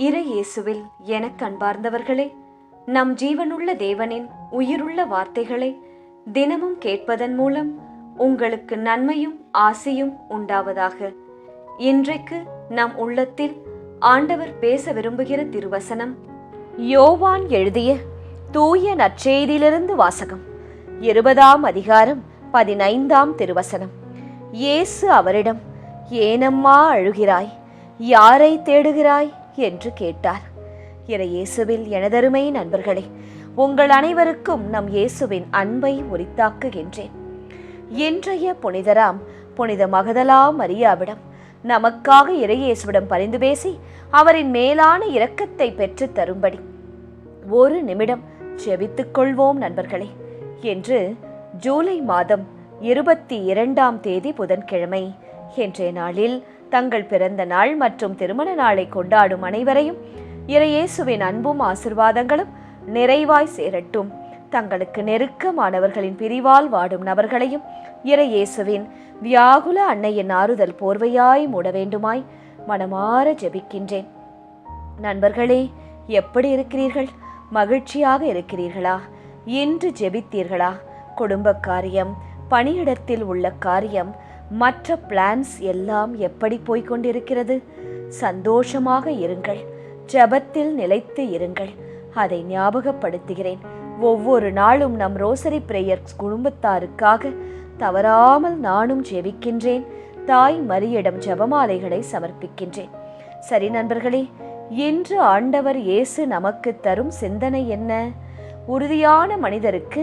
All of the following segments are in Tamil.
இறை இயேசுவில் எனக் அன்பார்ந்தவர்களே, நம் ஜீவனுள்ள தேவனின் உயிருள்ள வார்த்தைகளை தினமும் கேட்பதன் மூலம் உங்களுக்கு நன்மையும் ஆசியும் உண்டாவதாக. இன்றைக்கு நம் உள்ளத்தில் ஆண்டவர் பேச விரும்புகிற திருவசனம் யோவான் எழுதிய தூய நற்செய்தியிலிருந்து வாசகம். 20ஆம் அதிகாரம் 15ஆம் திருவசனம். இயேசு அவரிடம், ஏனம்மா அழுகிறாய்? யாரை தேடுகிறாய் என்று கேட்டார். இறை இயேசுவில் எனதருமை நண்பர்களே, உங்கள் அனைவருக்கும் நம் இயேசுவின் அன்பை உரித்தாக்குகின்றேன். இன்றைய புனிதராம் புனித மகதலா மரியாவிடம் நமக்காக இறை இயேசுவிடம் பரிந்து பேசி அவரின் மேலான இரக்கத்தை பெற்று தரும்படி ஒரு நிமிடம் ஜெபித்துக் கொள்வோம் நண்பர்களே. என்று ஜூலை மாதம் 22ஆம் தேதி புதன்கிழமை இன்றைய நாளில் தங்கள் பிறந்த நாள் மற்றும் திருமண நாளை கொண்டாடும் அனைவரையும் இறை இயேசுவின் அன்பும் ஆசிர்வாதங்களும் நிறைவாய் சேரட்டும். தங்களுக்கு நெருக்கமானவர்களின் பிரிவால் வாடும் நபர்களையும் இறை இயேசுவின் வியாகுல அன்னையின் ஆறுதல் போர்வையாய் மூட வேண்டுமாய் மனமாற ஜெபிக்கின்றேன். நண்பர்களே, எப்படி இருக்கிறீர்கள்? மகிழ்ச்சியாக இருக்கிறீர்களா? இன்று ஜெபித்தீர்களா? குடும்ப காரியம், பணியிடத்தில் உள்ள காரியம், மற்ற பிளான்ஸ் எல்லாம் எப்படி போய்கொண்டிருக்கிறது? சந்தோஷமாக இருங்கள், ஜெபத்தில் நிலைத்து இருங்கள். அதை ஞாபகப்படுத்துகிறேன். ஒவ்வொரு நாளும் நம் ரோசரி பிரேயர்ஸ் குடும்பத்தாருக்காக தவறாமல் நானும் ஜெபிக்கின்றேன். தாய் மரியிடம் ஜெபமாலைகளை சமர்ப்பிக்கின்றேன். சரி நண்பர்களே, இன்று ஆண்டவர் இயேசு நமக்கு தரும் சிந்தனை என்ன? உறுதியான மனிதருக்கு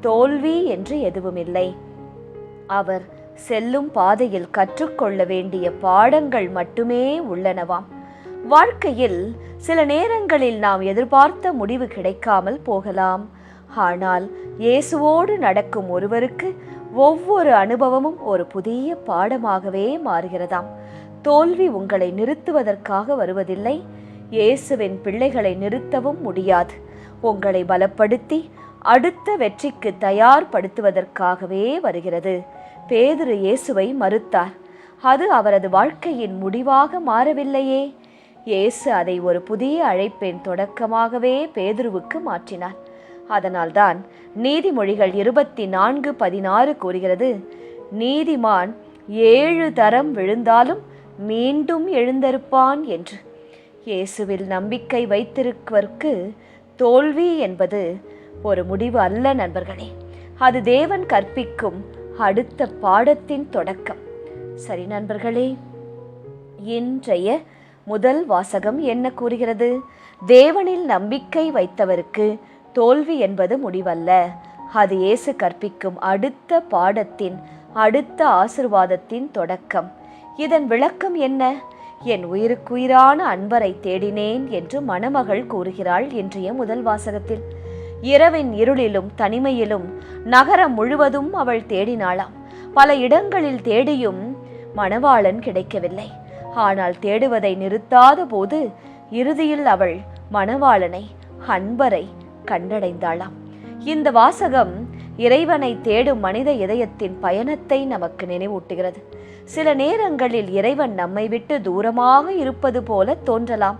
தோல்வி என்று எதுவுமில்லை. அவர் செல்லும் பாதையில் கற்றுக்கொள்ள வேண்டிய பாடங்கள் மட்டுமே உள்ளனவாம். வாழ்க்கையில் சில நேரங்களில் நாம் எதிர்பார்த்த முடிவு கிடைக்காமல் போகலாம். ஆனால் இயேசுவோடு நடக்கும் ஒருவருக்கு ஒவ்வொரு அனுபவமும் ஒரு புதிய பாடமாகவே மாறுகிறதாம். தோல்வி உங்களை நிறுத்துவதற்காக வருவதில்லை. இயேசுவின் பிள்ளைகளை நிறுத்தவும் முடியாது. உங்களை பலப்படுத்தி அடுத்த வெற்றிக்கு தயார்படுத்துவதற்காகவே வருகிறது. பேதுரு இயேசுவை மறுத்தார். அது அவரது வாழ்க்கையின் முடிவாக மாறவில்லையே. இயேசு அதை ஒரு புதிய அழைப்பின் தொடக்கமாகவே பேதுருவுக்கு மாற்றினார். அதனால்தான் நீதிமொழிகள் 24:16 கூறுகிறது, நீதிமான் 7 தரம் விழுந்தாலும் மீண்டும் எழுந்திருப்பான் என்று. இயேசுவில் நம்பிக்கை வைத்திருப்பவர்க்கு தோல்வி என்பது ஒரு முடிவு அல்ல நண்பர்களே. அது தேவன் கற்பிக்கும் அடுத்த பாடத்தின் தொடக்கம். சரி நண்பர்களே, இன்றைய முதல் வாசகம் என்ன கூறுகிறது? தேவனில் நம்பிக்கை வைத்தவருக்கு தோல்வி என்பது முடிவல்ல. அது இயேசு கற்பிக்கும் அடுத்த பாடத்தின் அடுத்த ஆசிர்வாதத்தின் தொடக்கம். இதன் விளக்கம் என்ன? என் உயிருக்குயிரான அன்பரை தேடினேன் என்று மணமகள் கூறுகிறாள் இன்றைய முதல் வாசகத்தில். இரவின் இருளிலும் தனிமையிலும் நகரம் முழுவதும் அவள் தேடினாளாம். பல இடங்களில் தேடியும் மணவாளன் கிடைக்கவில்லை. ஆனால் தேடுவதை நிறுத்தாத போது இறுதியில் அவள் மணவாளனை, அன்பரை கண்டடைந்தாளாம். இந்த வாசகம் இறைவனை தேடும் மனித இதயத்தின் பயணத்தை நமக்கு நினைவூட்டுகிறது. சில நேரங்களில் இறைவன் நம்மை விட்டு தூரமாக இருப்பது போல தோன்றலாம்.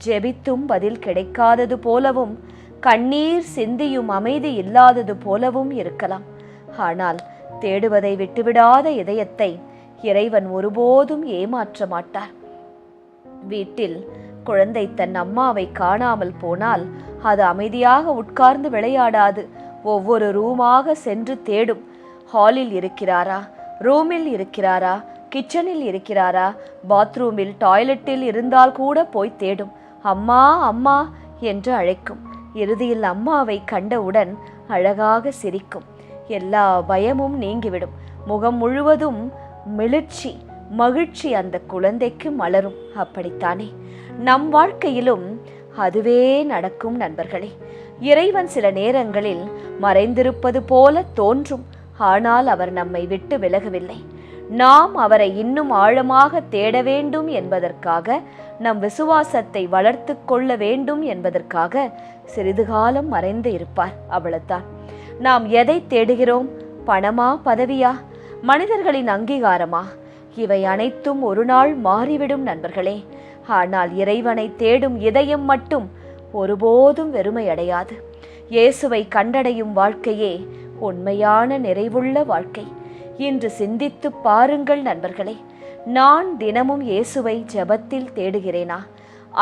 ஜெபித்தும் பதில் கிடைக்காதது போலவும், கண்ணீர் சிந்தியும் அமைதி இல்லாதது போலவும் இருக்கலாம். ஆனால் தேடுவதை விட்டுவிடாத இதயத்தை இறைவன் ஒருபோதும் ஏமாற்ற மாட்டார். வீட்டில் குழந்தை தன் அம்மாவை காணாமல் போனால் அது அமைதியாக உட்கார்ந்து விளையாடாது. ஒவ்வொரு ரூமாக சென்று தேடும். ஹாலில் இருக்கிறாரா, ரூமில் இருக்கிறாரா, கிச்சனில் இருக்கிறாரா, பாத்ரூமில், டாய்லெட்டில் இருந்தால் கூட போய் தேடும். அம்மா அம்மா என்று அழைக்கும். இறுதியில் அம்மாவை கண்டவுடன் அழகாக சிரிக்கும். எல்லா பயமும் நீங்கிவிடும். முகம் முழுவதும் மிளிர்ச்சி, மகிழ்ச்சி அந்த குழந்தைக்கு மலரும். அப்படித்தானே நம் வாழ்க்கையிலும் அதுவே நடக்கும் நண்பர்களே. இறைவன் சில நேரங்களில் மறைந்திருப்பது போல தோன்றும். ஆனால் அவர் நம்மை விட்டு விலகவில்லை. நாம் அவரை இன்னும் ஆழமாக தேட வேண்டும் என்பதற்காக, நம் விசுவாசத்தை வளர்த்து கொள்ள வேண்டும் என்பதற்காக சிறிது காலம் மறைந்து இருப்பார். அவ்வளவுதான். நாம் எதை தேடுகிறோம்? பணமா, பதவியா, மனிதர்களின் அங்கீகாரமா? இவை அனைத்தும் ஒரு நாள் மாறிவிடும் நண்பர்களே. ஆனால் இறைவனை தேடும் இதயம் மட்டும் ஒருபோதும் வெறுமையடையாது. இயேசுவை கண்டடையும் வாழ்க்கையே உண்மையான நிறைவுள்ள வாழ்க்கை. இன்று சிந்தித்து பாருங்கள் நண்பர்களே. நான் தினமும் இயேசுவை ஜெபத்தில் தேடுகிறேனா?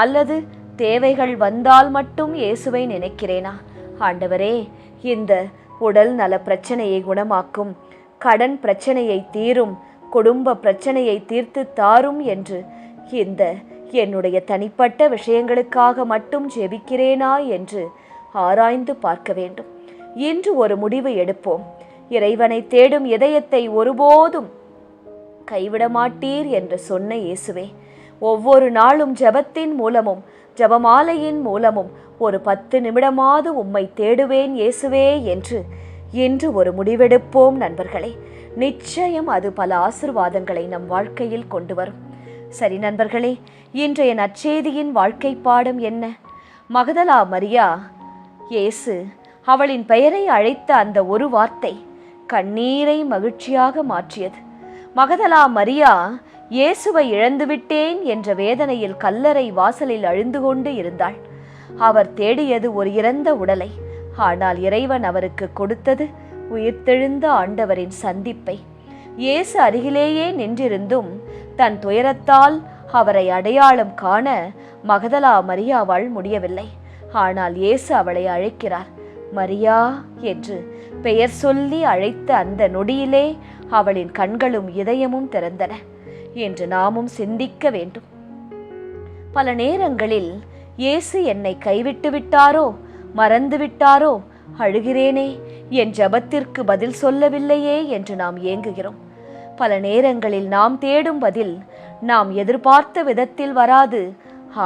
அல்லது தேவைகள் வந்தால் மட்டும் இயேசுவை நினைக்கிறேனா? ஆண்டவரே, இந்த உடல் நல பிரச்சனையை குணமாக்கும், கடன் பிரச்சனையை தீரும், குடும்ப பிரச்சனையை தீர்த்து தாரும் என்று இந்த என்னுடைய தனிப்பட்ட விஷயங்களுக்காக மட்டும் ஜெபிக்கிறேனா என்று ஆராய்ந்து பார்க்க வேண்டும். இன்று ஒரு முடிவு எடுப்போம். இறைவனை தேடும் இதயத்தை ஒருபோதும் கைவிட மாட்டீர் என்று சொன்ன இயேசுவே, ஒவ்வொரு நாளும் ஜெபத்தின் மூலமும் ஜெபமாலையின் மூலமும் ஒரு 10 நிமிடமாவது உம்மை தேடுவேன் இயேசுவே என்று இன்று ஒரு முடிவெடுப்போம் நண்பர்களே. நிச்சயம் அது பல ஆசீர்வாதங்களை நம் வாழ்க்கையில் கொண்டு வரும். சரி நண்பர்களே, இன்றைய நற்செய்தியின் வாழ்க்கை பாடம் என்ன? மகதலா மரியா, இயேசு அவளின் பெயரை அழைத்த அந்த ஒரு வார்த்தை கண்ணீரை மகிழ்ச்சியாக மாற்றியது. மகதலா மரியா இயேசுவை இழந்துவிட்டேன் என்ற வேதனையில் கல்லறை வாசலில் அழுந்து கொண்டு இருந்தாள். அவர் தேடியது ஒரு இறந்த உடலை. ஆனால் இறைவன் அவருக்கு கொடுத்தது உயிர்த்தெழுந்த ஆண்டவரின் சந்திப்பை. இயேசு அருகிலேயே நின்றிருந்தும் தன் துயரத்தால் அவரை அடையாளம் காண மகதலா மரியாவால் முடியவில்லை. ஆனால் இயேசு அவளை அழைக்கிறார். மரியா என்று பெயர் சொல்லி அழைத்த அந்த நொடியிலே அவளின் கண்களும் இதயமும் திறந்தன என்று நாமும் சிந்திக்க வேண்டும். பல நேரங்களில் இயேசு என்னை கைவிட்டு விட்டாரோ, மறந்து விட்டாரோ, அழுகிறேனே, என் ஜெபத்திற்கு பதில் சொல்லவில்லையே என்று நாம் ஏங்குகிறோம். பல நேரங்களில் நாம் தேடும் பதில் நாம் எதிர்பார்த்த விதத்தில் வராது.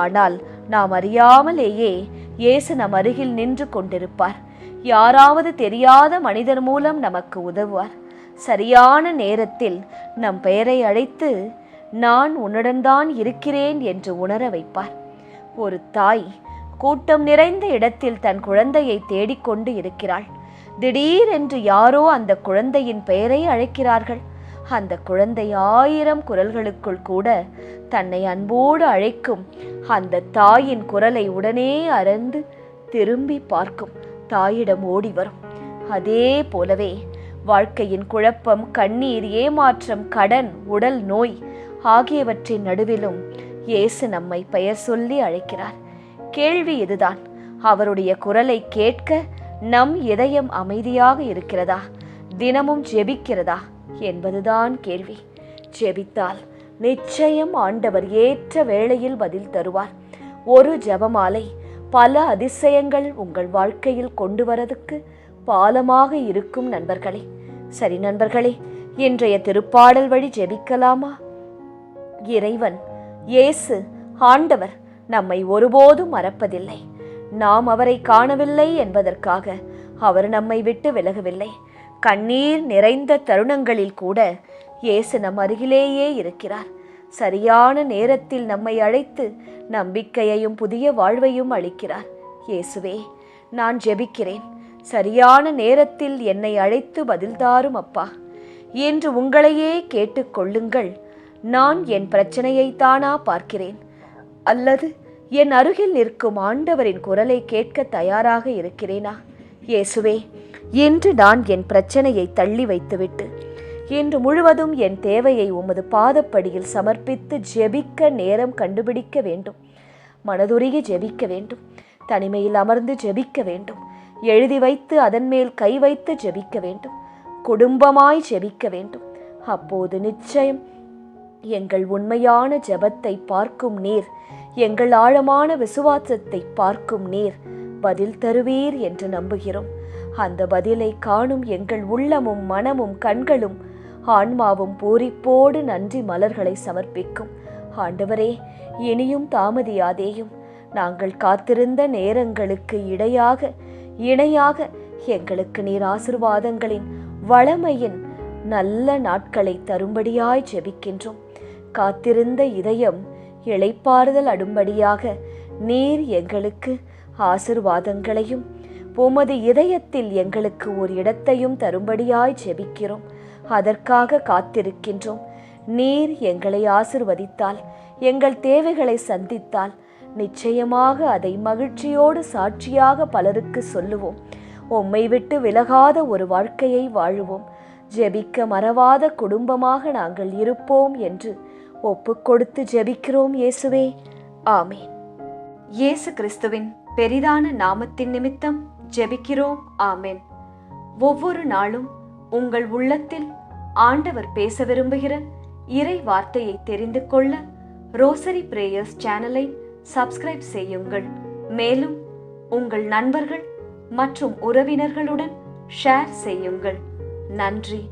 ஆனால் நாம் அறியாமலேயே இயேசு நம் அருகில் நின்று கொண்டிருப்பார். யாராவது தெரியாத மனிதர் மூலம் நமக்கு உதவுவார். சரியான நேரத்தில் நம் பெயரை அழைத்து நான் உன்னுடன் தான் இருக்கிறேன் என்று உணர வைப்பார். ஒரு தாய் கூட்டம் நிறைந்த இடத்தில் தன் குழந்தையை தேடிக்கொண்டு இருக்கிறாள். திடீரென்று யாரோ அந்த குழந்தையின் பெயரை அழைக்கிறார்கள். அந்த குழந்தை 1000 குரல்களுக்குள் கூட தன்னை அன்போடு அழைக்கும் அந்த தாயின் குரலை உடனே அறிந்து திரும்பி பார்க்கும் தாயிடம் ஓடி வரும். அதே போலவே வாழ்க்கையின் குழப்பம், கண்ணீர், ஏமாற்றம், கடன், உடல் நோய் ஆகியவற்றின் நடுவிலும் இயேசு நம்மை பெயர் சொல்லி அழைக்கிறார். கேள்வி இதுதான், அவருடைய குரலை கேட்க நம் இதயம் அமைதியாக இருக்கிறதா? தினமும் ஜெபிக்கிறதா என்பதுதான் கேள்வி. ஜெபித்தால் நிச்சயம் ஆண்டவர் ஏற்ற வேளையில் பதில் தருவார். ஒரு ஜெபமாலை பல அதிசயங்கள் உங்கள் வாழ்க்கையில் கொண்டு வரதுக்கு பாலமாக இருக்கும் நண்பர்களே. சரி நண்பர்களே, இன்றைய திருப்பாடல் வழி ஜெபிக்கலாமா? இறைவன், இயேசு, ஆண்டவர் நம்மை ஒருபோதும் மறப்பதில்லை. நாம் அவரை காணவில்லை என்பதற்காக அவர் நம்மை விட்டு விலகவில்லை. கண்ணீர் நிறைந்த தருணங்களில் கூட இயேசு நம் அருகிலேயே இருக்கிறார். சரியான நேரத்தில் நம்மை அழைத்து நம்பிக்கையையும் புதிய வாழ்வையும் அளிக்கிறார். இயேசுவே, நான் ஜெபிக்கிறேன், சரியான நேரத்தில் என்னை அழைத்து பதில்தாரும் அப்பா என்று உங்களையே கேட்டுக்கொள்ளுங்கள். நான் என் பிரச்சனையை தானா பார்க்கிறேன், அல்லது என் அருகில் நிற்கும் ஆண்டவரின் குரலை கேட்க தயாராக இருக்கிறேனா? இயேசுவே, இன்று நான் என் பிரச்சனையை தள்ளி வைத்துவிட்டு இன்று முழுவதும் என் தேவையை உமது பாதப்படியில் சமர்ப்பித்து ஜெபிக்க நேரம் கண்டுபிடிக்க வேண்டும். மனதுருகி ஜெபிக்க வேண்டும். தனிமையில் அமர்ந்து ஜெபிக்க வேண்டும். எழுதி வைத்து அதன் மேல் கை வைத்து ஜெபிக்க வேண்டும். குடும்பமாய் ஜெபிக்க வேண்டும். அப்போது நிச்சயம் எங்கள் உண்மையான ஜெபத்தை பார்க்கும் நீர், எங்கள் ஆழமான விசுவாசத்தை பார்க்கும் நீர் பதில் தருவீர் என்று நம்புகிறோம். அந்த பதிலை காணும் எங்கள் உள்ளமும் மனமும் கண்களும் ஆன்மாவும் பூரிப்போடு நன்றி மலர்களை சமர்ப்பிக்கும். ஆண்டவரே, இனியும் தாமதியாதேயும். நாங்கள் காத்திருந்த நேரங்களுக்கு இணையாக எங்களுக்கு நீர் ஆசீர்வாதங்களின் வளமையின் நல்ல நாட்களை தரும்படியாய் ஜெபிக்கின்றோம். காத்திருந்த இதயம் இளைப்பாறுதல் அடும்படியாக நீர் எங்களுக்கு ஆசீர்வாதங்களையும் உமது இதயத்தில் எங்களுக்கு ஒரு இடத்தையும் தரும்படியாய் ஜெபிக்கிறோம். அதற்காக காத்திருக்கின்றோம். நீர் எங்களை ஆசிர்வதித்தால் எங்கள் தேவைகளை சந்தித்தால் நிச்சயமாக அதை மகிழ்ச்சியோடு சாட்சியாக பலருக்கு சொல்லுவோம். உம்மை விட்டு விலகாத ஒரு வாழ்க்கையை வாழுவோம். ஜெபிக்க மறவாத குடும்பமாக நாங்கள் இருப்போம் என்று ஒப்புக்கொடுத்து ஜெபிக்கிறோம் இயேசுவே. ஆமேன். இயேசு கிறிஸ்துவின் பெரிதான நாமத்தின் நிமித்தம் ஜெபிக்கிறோம். ஆமேன். ஒவ்வொரு நாளும் உங்கள் உள்ளத்தில் ஆண்டவர் பேச விரும்புகிற இறை வார்த்தையை தெரிந்து கொள்ள ரோசரி பிரேயர்ஸ் சேனலை சப்ஸ்கிரைப் செய்யுங்கள். மேலும் உங்கள் நண்பர்கள் மற்றும் உறவினர்களுடன் ஷேர் செய்யுங்கள். நன்றி.